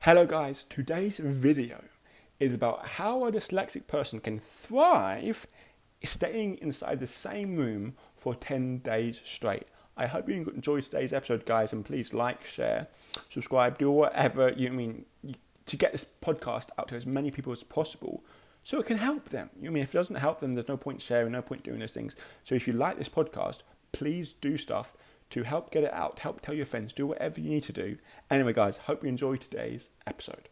Hello guys, today's video is about how a dyslexic person can thrive staying inside the same room for 10 days straight. I hope you enjoyed today's episode, guys, and please like, share, subscribe, do whatever to get this podcast out to as many people as possible so it can help them. If it doesn't help them, there's no point sharing, no point doing those things. So if you like this podcast, please do stuff to help get it out, help tell your friends, do whatever you need to do. Anyway, guys, hope you enjoy today's episode.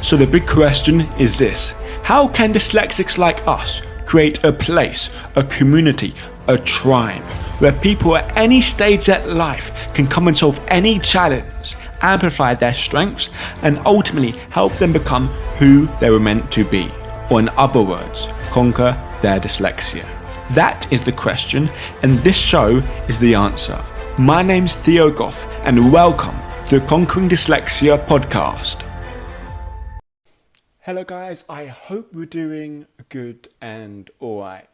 So the big question is this: how can dyslexics like us create a place, a community, a tribe where people at any stage of life can come and solve any challenge, amplify their strengths, and ultimately help them become who they were meant to be? Or in other words, conquer their dyslexia. That is the question, and this show is the answer. My name's Theo Goff, and welcome to the Conquering Dyslexia podcast. Hello guys, I hope we're doing good and alright.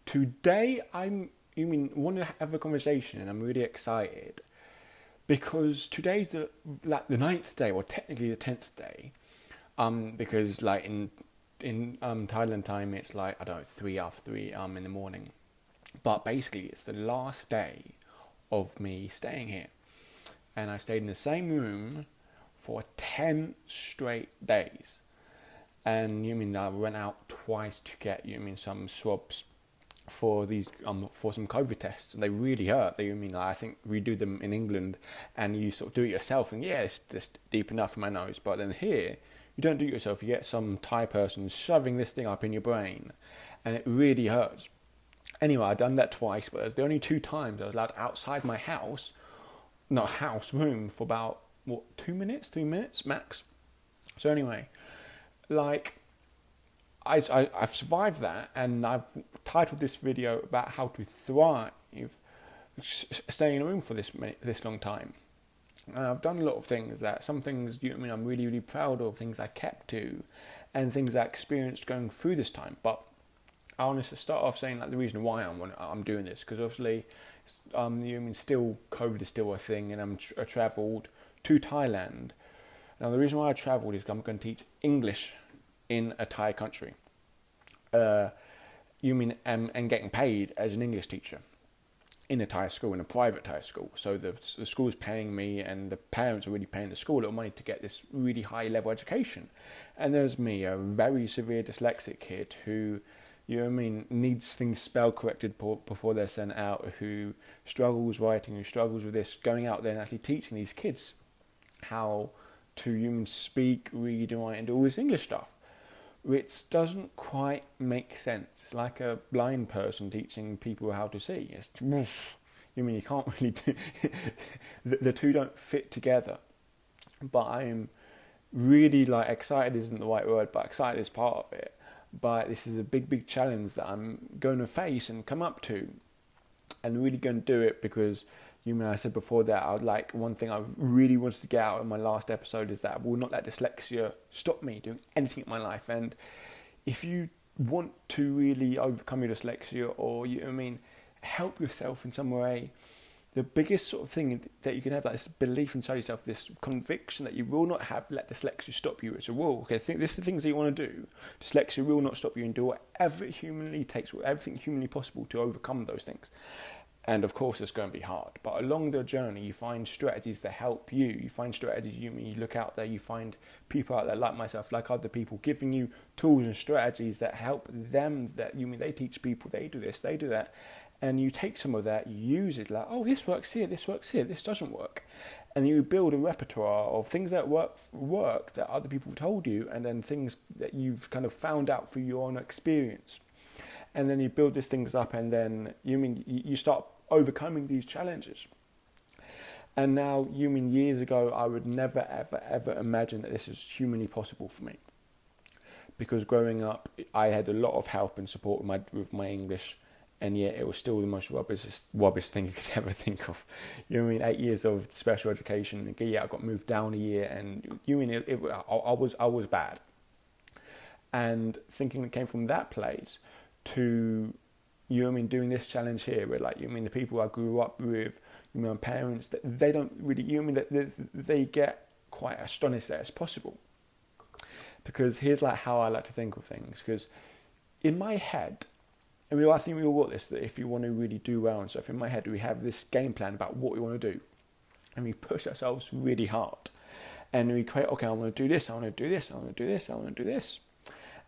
Today want to have a conversation, and I'm really excited because today's the ninth day, or technically the 10th day, because in Thailand time it's 3 after 3 in the morning, but basically it's the last day of me staying here, and I stayed in the same room for 10 straight days. And I went out twice to get some swabs for these for some COVID tests, and they really hurt. I think we do them in England and you sort of do it yourself, and it's just deep enough in my nose, but then here you don't do it yourself. You get some Thai person shoving this thing up in your brain, and it really hurts. Anyway, I'd done that twice, but it was the only 2 times I was allowed outside my room for about 3 minutes max. So anyway, I've survived that, and I've titled this video about how to thrive staying in a room for this long time. And I've done a lot of things some things I'm really, really proud of, things I kept to, and things I experienced going through this time. But I want to start off saying the reason why I'm doing this, because obviously still COVID is still a thing, and I travelled to Thailand. Now the reason why I travelled is I'm going to teach English in a Thai country, and getting paid as an English teacher in a Thai school, in a private Thai school. So the school is paying me, and the parents are really paying the school a lot of money to get this really high level education. And there's me, a very severe dyslexic kid who, needs things spell corrected before they're sent out, who struggles writing, who struggles with this, going out there and actually teaching these kids how to speak, read, and write, and do all this English stuff, which doesn't quite make sense. It's like a blind person teaching people how to see. You can't really do the two don't fit together. But I'm really excited isn't the right word, but excited is part of it. But this is a big challenge that I'm going to face and come up to, and really going to do it because I said before that one thing I really wanted to get out of my last episode is that I will not let dyslexia stop me doing anything in my life. And if you want to really overcome your dyslexia, or help yourself in some way, the biggest sort of thing that you can have, this belief inside yourself, this conviction that you will not let dyslexia stop you. It's a rule. Okay, this is the things that you want to do. Dyslexia will not stop you, and do whatever it humanly takes, everything humanly possible to overcome those things. And of course, it's going to be hard. But along the journey, you find strategies that help you. You find strategies, you look out there, you find people out there like myself, like other people, giving you tools and strategies that help them, that they teach people, they do this, they do that. And you take some of that, you use it this works here, this doesn't work. And you build a repertoire of things that work that other people told you, and then things that you've kind of found out through your own experience. And then you build these things up, and then you start overcoming these challenges. And now, years ago, I would never, ever imagine that this is humanly possible for me. Because growing up, I had a lot of help and support with my English, and yet it was still the most rubbish thing you could ever think of. 8 years of special education. I got moved down a year, and I was bad. And thinking it came from that place to doing this challenge here, where the people I grew up with, my parents, they don't really, they get quite astonished that it's possible. Because here's like how I like to think of things. Because in my head, I think we all got this, that if you want to really do well and stuff, in my head we have this game plan about what we want to do. And we push ourselves really hard. And we create, okay, I want to do this, I want to do this, I want to do this, I want to do this.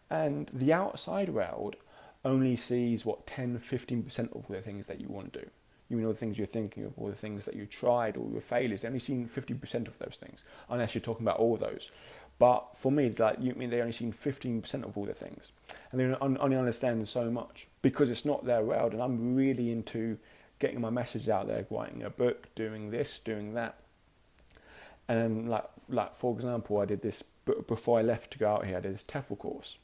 And the outside world only sees, 10-15% of all the things that you want to do. You mean all the things you're thinking of, all the things that you tried, all your failures. They only seen 50% of those things, unless you're talking about all of those. But for me, like, you mean they only seen 15% of all the things. And they only understand so much because it's not their world. And I'm really into getting my message out there, writing a book, doing this, doing that. And like for example, I did this before I left to go out here. I did this TEFL course,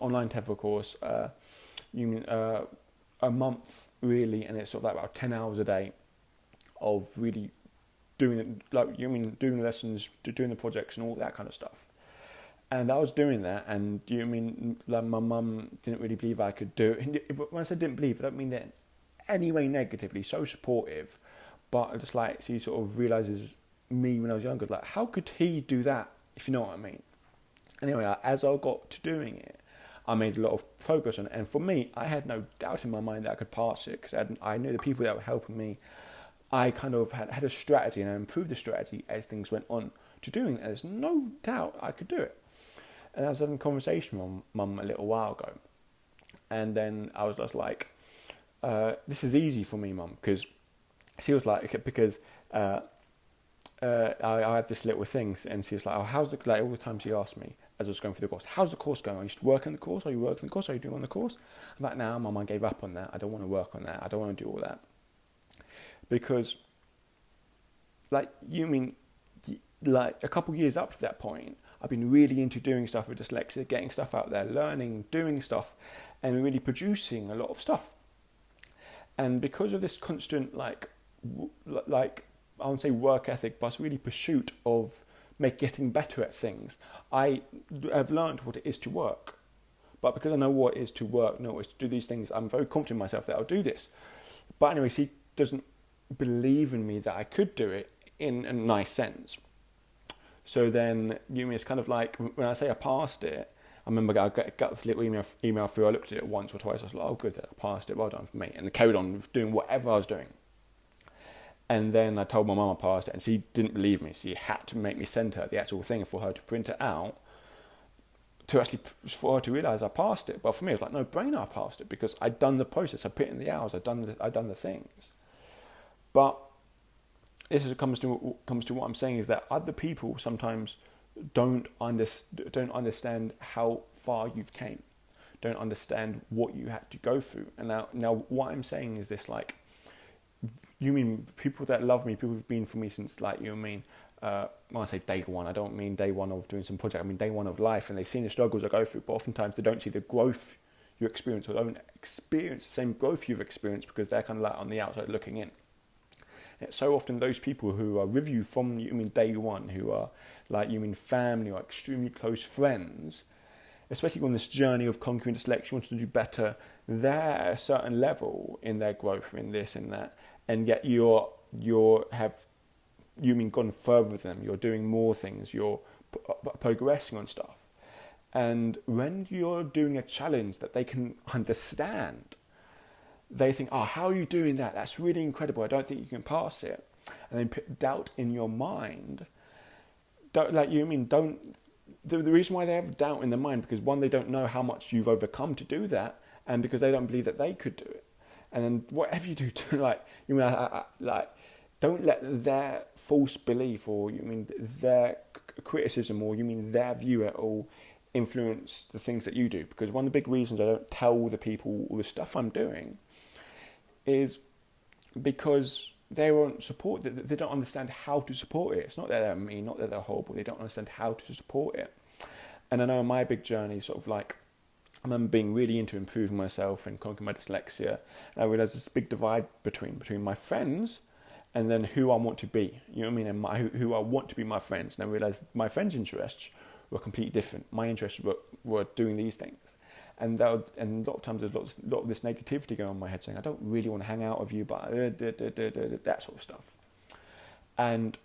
online TEFL course. A month really, and it's sort of like about 10 hours a day of really doing doing the lessons, doing the projects, and all that kind of stuff. And I was doing that, and like my mum didn't really believe I could do it. When I said didn't believe, I don't mean that any way negatively. So supportive, but just like she sort of realizes me when I was younger, like how could he do that, if you know what I mean. Anyway, as I got to doing it, I made a lot of progress on it, and for me, I had no doubt in my mind that I could pass it because I knew the people that were helping me. I kind of had a strategy, and I improved the strategy as things went on to doing it. There's no doubt I could do it. And I was having a conversation with Mum a little while ago, and then I was just like, "This is easy for me, Mum," because she was like, because I had this little thing, and she was like, "Oh, how's all the time she asked me as I was going through the course, how's the course going? Are you working the course? Are you working the course? Are you doing on the course?" I'm like, "Nah, Mum, I gave up on that. I don't want to work on that. I don't want to do all that." Because, like a couple of years up to that point, I've been really into doing stuff with dyslexia, getting stuff out there, learning, doing stuff, and really producing a lot of stuff. And because of this constant, I won't say work ethic, but really pursuit of getting better at things, I have learned what it is to work. But because I know what it is to work, know what it is to do these things, I'm very confident in myself that I'll do this. But anyway, she doesn't believe in me that I could do it in a nice sense. So then, it's kind of like, when I say I passed it, I remember I got this little email through, I looked at it once or twice, I was like, "Oh good, I passed it, well done for me," and I carried on doing whatever I was doing. And then I told my mum I passed it, and she didn't believe me. She had to make me send her the actual thing for her to print it out, for her to realise I passed it. But for me, it was like, no brainer, I passed it, because I'd done the process, I put in the hours, I'd done the things. But this comes to what I'm saying, is that other people sometimes don't understand how far you've came, don't understand what you had to go through. And now what I'm saying is this, like, people that love me, people who've been for me since, when I say day one, I don't mean day one of doing some project, I mean day one of life, and they've seen the struggles I go through, but oftentimes they don't see the growth you experience, or don't experience the same growth you've experienced, because they're kind of like on the outside looking in. It's so often those people who are with you from day one, who are family or extremely close friends, especially on this journey of conquering dyslexia, wanting to do better, they're at a certain level in their growth, in this and that, and yet you're gone further than them, you're doing more things, you're progressing on stuff. And when you're doing a challenge that they can understand, they think, "Oh, how are you doing that? That's really incredible. I don't think you can pass it." And then put doubt in your mind. The reason why they have doubt in their mind, because one, they don't know how much you've overcome to do that, and because they don't believe that they could do it. And then whatever you do to don't let their false belief, or their criticism, or their view at all, influence the things that you do. Because one of the big reasons I don't tell the people all the stuff I'm doing is because they won't support it. They don't understand how to support it. It's not that they're mean, not that they're horrible. They don't understand how to support it. And I know my big journey, I remember being really into improving myself and conquering my dyslexia. And I realised there's a big divide between my friends and then who I want to be. And who I want to be my friends. And I realised my friends' interests were completely different. My interests were doing these things. And a lot of times there's a lot of this negativity going on in my head, saying, "I don't really want to hang out with you," but that sort of stuff. And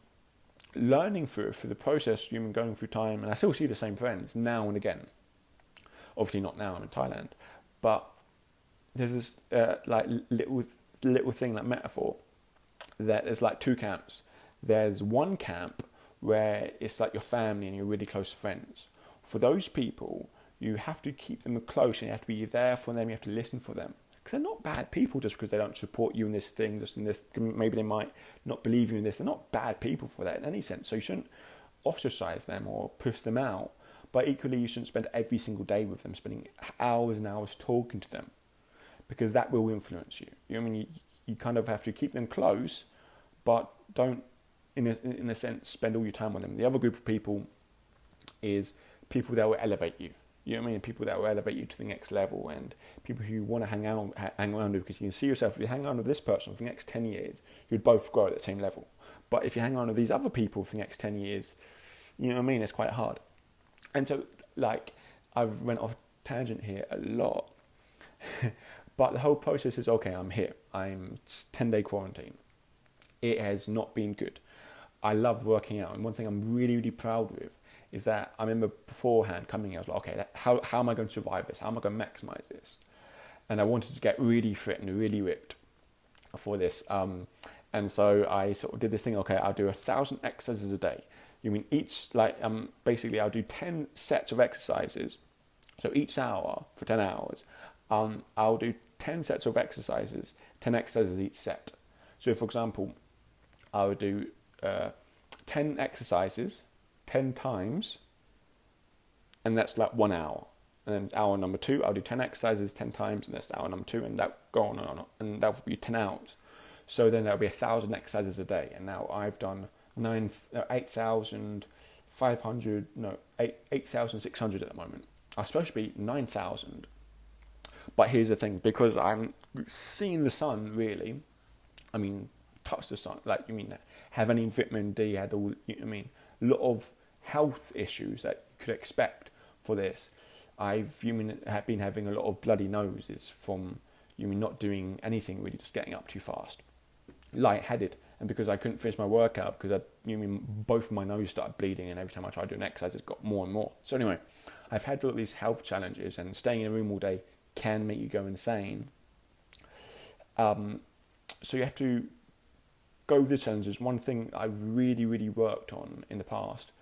learning through the process, you mean going through time, and I still see the same friends now and again. Obviously not now, I'm in Thailand, but there's this like little thing, like metaphor, that there's like two camps. There's one camp where it's like your family and you're really close friends. For those people, you have to keep them close and you have to be there for them, you have to listen for them. Because they're not bad people just because they don't support you in this thing, just in this, maybe they might not believe you in this. They're not bad people for that in any sense. So you shouldn't ostracize them or push them out. But equally, you shouldn't spend every single day with them, spending hours and hours talking to them, because that will influence you. You know what I mean? You kind of have to keep them close, but don't, in a sense, spend all your time on them. The other group of people is people that will elevate you. You know what I mean? People that will elevate you to the next level, and people who you want to hang around with, because you can see yourself, if you hang around with this person for the next 10 years, you'd both grow at the same level. But if you hang around with these other people for the next 10 years, you know what I mean? It's quite hard. And so, like, I've went off tangent here a lot, but the whole process is, okay, I'm here. I'm 10-day quarantine. It has not been good. I love working out, and one thing I'm really, really proud with is that I remember beforehand coming here, I was like, okay, how am I going to survive this? How am I going to maximize this? And I wanted to get really fit and really ripped for this. And so I sort of did this thing, okay, I'll do 1,000 exercises a day. You mean each, like, basically I'll do 10 sets of exercises. So each hour, for 10 hours, I'll do 10 sets of exercises, 10 exercises each set. So for example, I would do 10 exercises 10 times, and that's like 1 hour. And then hour number 2, I'll do 10 exercises 10 times, and that's hour number 2, and that go on and on, and that would be 10 hours. So then that'll be 1,000 exercises a day, and now I've done 8,600 at the moment. I'm supposed to be 9,000. But here's the thing, because I'm seeing the sun, really, I mean, touch the sun, like, you mean, have any vitamin D, had all, you know what I mean, a lot of health issues that you could expect for this. Have been having a lot of bloody noses from, not doing anything really, just getting up too fast, lightheaded, and because I couldn't finish my workout, because both of my nose started bleeding, and every time I tried doing exercise, it got more and more. So anyway, I've had all these health challenges, and staying in a room all day can make you go insane. So you have to go with the challenges. One thing I've really, really worked on in the past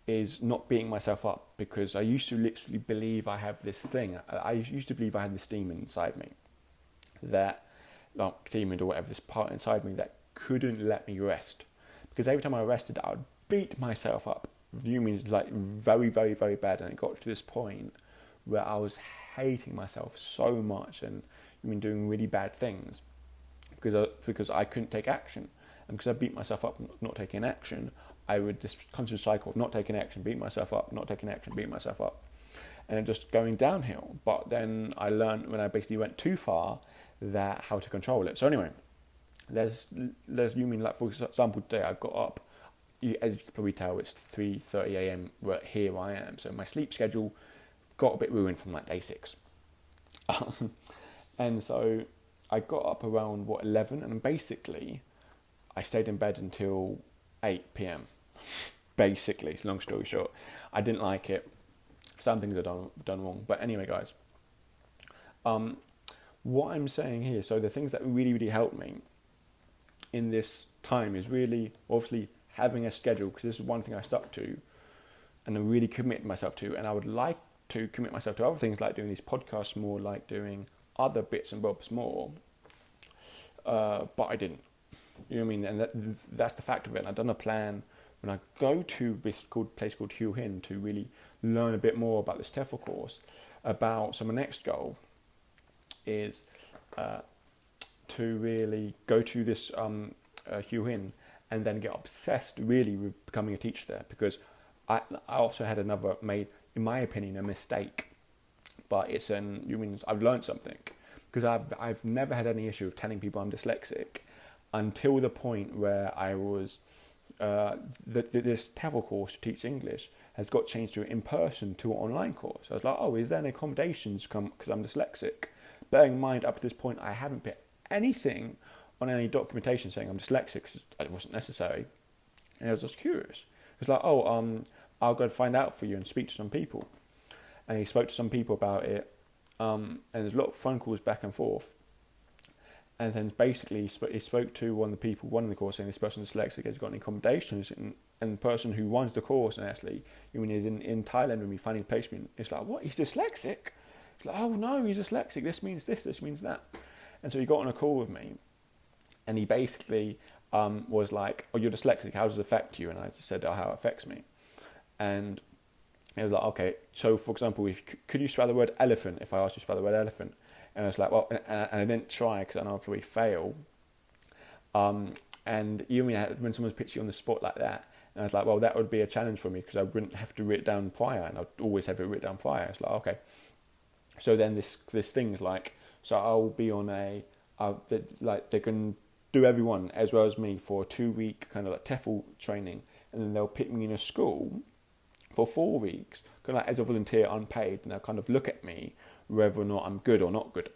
is not beating myself up, because I used to literally believe I have this thing. I used to believe I had this demon inside me, demon or whatever, this part inside me that couldn't let me rest. Because every time I rested, I would beat myself up. You mean like very, very, very bad, and it got to this point where I was hating myself so much, and doing really bad things because I couldn't take action, and because I beat myself up not taking action, I would this constant cycle of not taking action, beat myself up, not taking action, beat myself up, and just going downhill. But then I learned, when I basically went too far, that how to control it. So anyway, there's like, for example, today I got up, as you can probably tell, it's 3:30 a.m. where here I am. So my sleep schedule got a bit ruined from like day 6. And so I got up around 11, and basically I stayed in bed until 8 p.m. Basically, it's long story short. I didn't like it. Some things I've done wrong. But anyway, guys, what I'm saying here, so the things that really, really helped me in this time is really, obviously, having a schedule, because this is one thing I stuck to and I really committed myself to, and I would like to commit myself to other things, like doing these podcasts more, like doing other bits and bobs more, but I didn't. You know what I mean? And that's the fact of it. And I've done a plan when I go to this place called Hue Hin to really learn a bit more about this TEFL course. So my next goal is to really go to this Hue Hin and then get obsessed really with becoming a teacher there, because I also had made, in my opinion, a mistake. But I've learned something, because I've never had any issue with telling people I'm dyslexic until the point where I was this TEFL course to teach English has got changed to in-person to an online course. I was like, is there any accommodations because I'm dyslexic? Bearing in mind, up to this point, I haven't put anything on any documentation saying I'm dyslexic, because it wasn't necessary. And I was just curious. It's like, oh, I'll go and find out for you and speak to some people. And he spoke to some people about it, and there's a lot of phone calls back and forth. And then basically he spoke to one of the people running the course, saying this person's dyslexic, has got any accommodations, and the person who runs the course, and actually, when he's in Thailand with me finding placement, it's like, what, he's dyslexic? It's like, oh no, he's dyslexic, this means this means that. And so he got on a call with me, and he basically was like, oh, you're dyslexic, how does it affect you? And I just said, oh, how it affects me. And he was like, okay, so for example, could you spell the word elephant if I asked you to spell the word elephant? And I was like, well, and I didn't try because I know I'll probably fail. And when someone's pitched you on the spot like that, and I was like, well, that would be a challenge for me because I wouldn't have to write it down prior, and I'd always have it written down prior. It's like, okay. So then this thing's like, so I'll be on they can do everyone as well as me for a 2-week kind of like TEFL training, and then they'll pick me in a school for 4 weeks, kind of like as a volunteer, unpaid, and they'll kind of look at me whether or not I'm good or not good.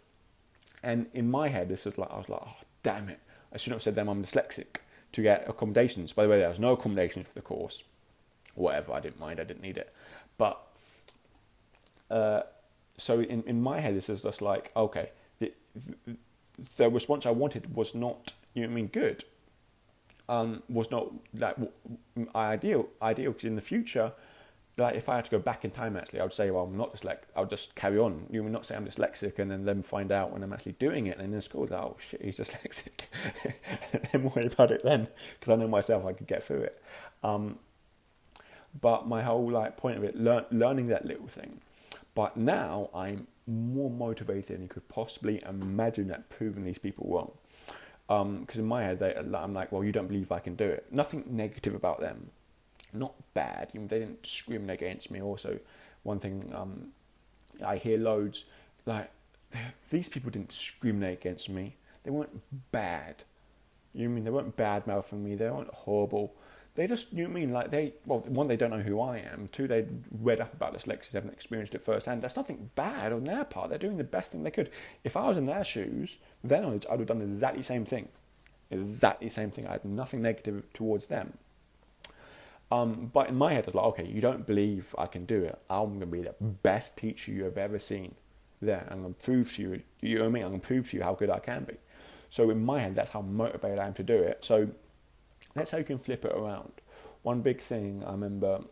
And in my head, I was like, oh, damn it. I shouldn't have said them I'm dyslexic to get accommodations. By the way, there was no accommodations for the course. Whatever, I didn't mind, I didn't need it. But, so in my head, this is just like, okay, the response I wanted was not, good. Was not like ideal, because in the future, like if I had to go back in time, actually, I would say, well, I'm not dyslexic. I'll just carry on. You would not say I'm dyslexic, and then them find out when I'm actually doing it. And in school, like, oh shit, he's dyslexic. Don't worry about it then, because I know myself, I could get through it. But my whole point of it, learning that little thing. But now I'm more motivated than you could possibly imagine at proving these people wrong. Because in my head, I'm like, well, you don't believe I can do it. Nothing negative about them. Not bad. They didn't discriminate against me. Also, one thing I hear loads, like, these people didn't discriminate against me. They weren't bad. They weren't bad mouthing me. They weren't horrible. They just, one, they don't know who I am. Two, they read up about dyslexia, haven't experienced it firsthand. That's nothing bad on their part. They're doing the best thing they could. If I was in their shoes, their knowledge, I would have done exactly the same thing. Exactly the same thing. I had nothing negative towards them. But in my head, I was like, okay, you don't believe I can do it. I'm going to be the best teacher you have ever seen. There, I'm going to prove to you, you know what I mean? I'm going to prove to you how good I can be. So in my head, that's how motivated I am to do it. So that's how you can flip it around. One big thing, I remember,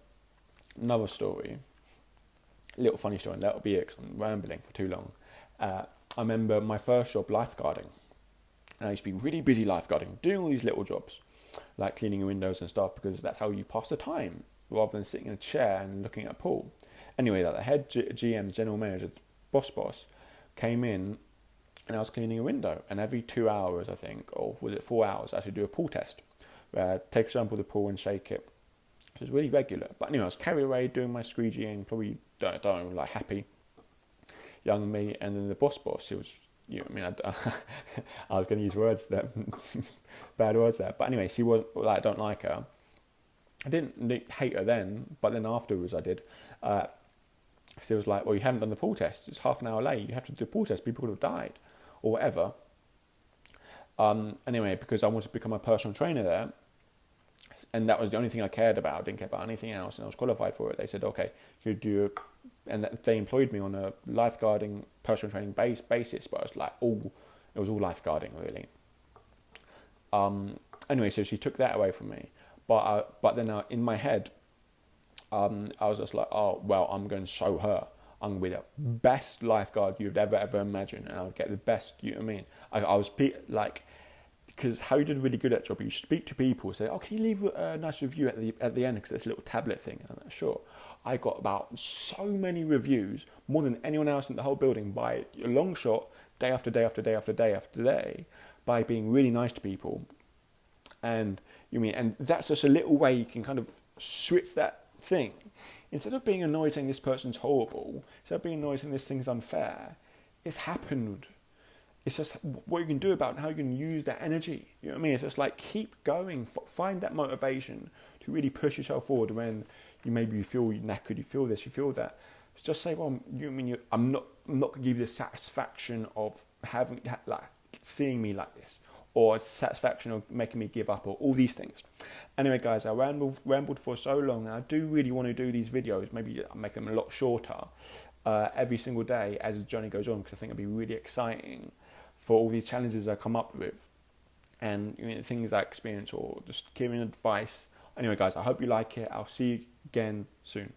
another story, a little funny story, and that'll be it because I'm rambling for too long. I remember my first job, lifeguarding. And I used to be really busy lifeguarding, doing all these little jobs, like cleaning windows and stuff, because that's how you pass the time, rather than sitting in a chair and looking at a pool. Anyway, the head GM, the general manager, boss, came in, and I was cleaning a window, and every 2 hours, I think, or was it 4 hours, I had to do a pool test, where I'd take a sample of the pool and shake it. It was really regular. But anyway, I was carried away doing my squeegeeing, probably, happy, young me, and then the boss, it was, I was going to use words that, bad words there. But anyway, she was, I don't like her. I didn't hate her then, but then afterwards I did. She was like, well, you haven't done the pool test. It's half an hour late. You have to do the pool test. People would have died, or whatever. Anyway, because I wanted to become a personal trainer there, and that was the only thing I cared about. I didn't care about anything else, and I was qualified for it. They said, okay, you do, and they employed me on a lifeguarding personal training basis, but it was all lifeguarding really. Anyway, so she took that away from me, but then in my head, I was just like, oh well, I'm going to show her. I'm going to be the best lifeguard you'd ever imagine, and I'll get the best. You know what I mean? I was like, because how you did really good at job, you speak to people, say, oh, can you leave a nice review at the end, because there's a little tablet thing. And I'm like, sure. I got about so many reviews, more than anyone else in the whole building, by a long shot, day after day after day after day after day, by being really nice to people. And that's just a little way you can kind of switch that thing. Instead of being annoyed saying this person's horrible, instead of being annoyed saying this thing's unfair, it's happened. It's just what you can do about it and how you can use that energy. You know what I mean? It's just like, keep going, find that motivation to really push yourself forward when you feel knackered, you feel this, you feel that. Just say, well, I'm not going to give you the satisfaction of having seeing me like this, or satisfaction, or making me give up, or all these things. Anyway, guys, I rambled for so long, and I do really want to do these videos. Maybe I'll make them a lot shorter every single day as the journey goes on, because I think it'll be really exciting for all these challenges I come up with, and things I experience, or just giving advice. Anyway, guys, I hope you like it. I'll see you again soon.